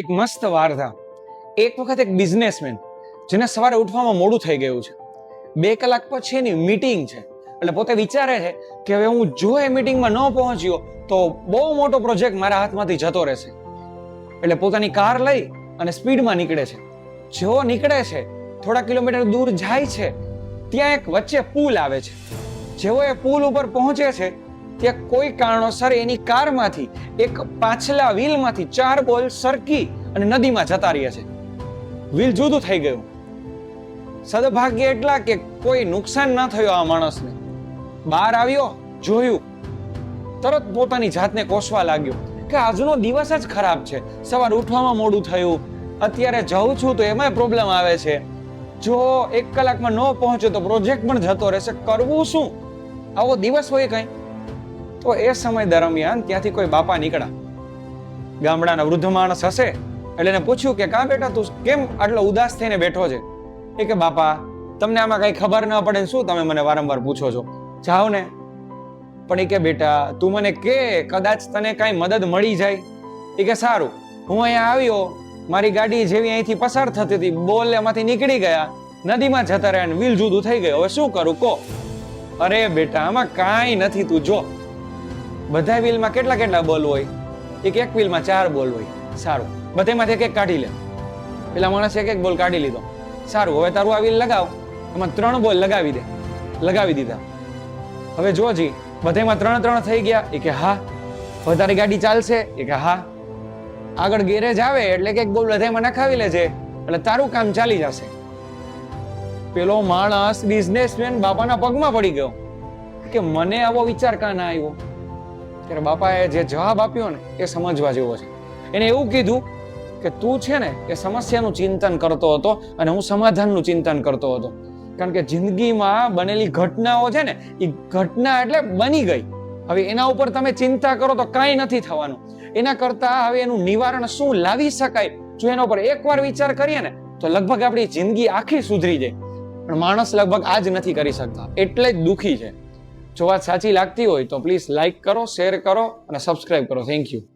એક મસ્ત વાર્તા. એક વખત એક બિઝનેસમેન જેને સવારે ઉઠવામાં મોડું થઈ ગયું છે, 2 કલાક પછી એની મીટિંગ છે, એટલે પોતે વિચારે છે કે હવે હું જો એ મીટિંગમાં ન પહોંચ્યો તો બહુ મોટો પ્રોજેક્ટ મારા હાથમાંથી જતો રહેશે. એટલે પોતાની કાર લઈ અને સ્પીડમાં નીકળે છે. જેવો નીકળે છે, થોડા કિલોમીટર દૂર જાય છે, ત્યાં એક વચ્ચે પુલ આવે છે. જેવો એ પુલ ઉપર પહોંચે છે, ત્યાં કોઈ કારણોસર એની કારમાંથી એક પાછલા વ્હીલમાંથી 4 બોલ સરકી અને નદીમાં જતા રહ્યા છે. વ્હીલ જુદું થઈ ગયું. સદભાગ્ય એટલા કે કોઈ નુકસાન ના થયું આ માણસને. બહાર આવ્યો, જોયું, તરત પોતાની જાતને કોસવા લાગ્યો કે આજનો દિવસ જ ખરાબ છે. સવાર ઉઠવામાં મોડું થયું, અત્યારે જાઉં છું તો એમાંય પ્રોબ્લેમ આવે છે. જો 1 કલાકમાં ન પહોંચ્યો તો પ્રોજેક્ટ પણ જતો રહેશે. કરવું શું? આવો દિવસ હોય કઈ? તો એ સમય દરમિયાન ત્યાંથી કોઈ બાપા નીકળ્યા. ગામડાના વૃદ્ધ માણસ હશે એટલે એને પૂછ્યું કે કા બેટા તું કેમ આટલો ઉદાસ થઈને બેઠો છે? એ કે બાપા, તમને આમાં કઈ ખબર ન પડે શું તમે મને વારંવાર પૂછો છો? જાઓ ને. પણ એ કે બેટા તું મને કે કદાચ તને કઈ મદદ મળી જાય. એ કે સારું, હું અહીંયા આવ્યો, મારી ગાડી જેવી અહીંથી પસાર થતી હતી, બોલ એમાંથી નીકળી ગયા, નદીમાં જતા રહ્યા, વ્હીલ જુદું થઈ ગયું. હવે શું કરું કહો? અરે બેટા આમાં કાંઈ નથી, તું જો બધા વ્હીલમાં કેટલા બોલ હોય? એક વ્હીલમાં 4 બોલ હોય. સારું, બધામાંથી એક કાઢી લે. પેલા માણસે એક બોલ કાઢી લીધો. સારું, હવે તારું આ વ્હીલ લગાવ, એમાં 3 બોલ લગાવી દે. લગાવી દીધા. હવે જોજી, બધામાં 3 થઈ ગયા. એ કે હા. હવે તારી ગાડી ચાલશે? એ કે હા. આગળ ગેરેજ આવે એટલે એક બોલ બધામાં નખાવી લેજે એટલે તારું કામ ચાલી જશે. પેલો માણસ બિઝનેસમેન બાપાના પગમાં પડી ગયો કે મને આવો વિચાર કાં ના આવ્યો. ત્યારે બાપાએ જે જવાબ આપ્યો ને એ સમજવા જેવો છે. એને એવું કીધું કે તું છે ને એ સમસ્યાનું ચિંતન કરતો હતો અને હું સમાધાનનું ચિંતન કરતો હતો. કારણ કે જિંદગીમાં બનેલી ઘટનાઓ છે ને એ ઘટના એટલે બની ગઈ. હવે એના ઉપર તમે ચિંતા કરો તો કાંઈ નથી થવાનું. એના કરતા હવે એનું નિવારણ શું લાવી શકાય, જો એના ઉપર એકવાર વિચાર કરીએ ને તો લગભગ આપણી જિંદગી આખી સુધરી જાય. પણ માણસ લગભગ આ જ નથી કરી શકતા, એટલે જ દુઃખી છે. જો વાત સાચી લાગતી હોય તો પ્લીઝ લાઈક કરો, શેર કરો અને સબસ્ક્રાઇબ કરો. Thank you.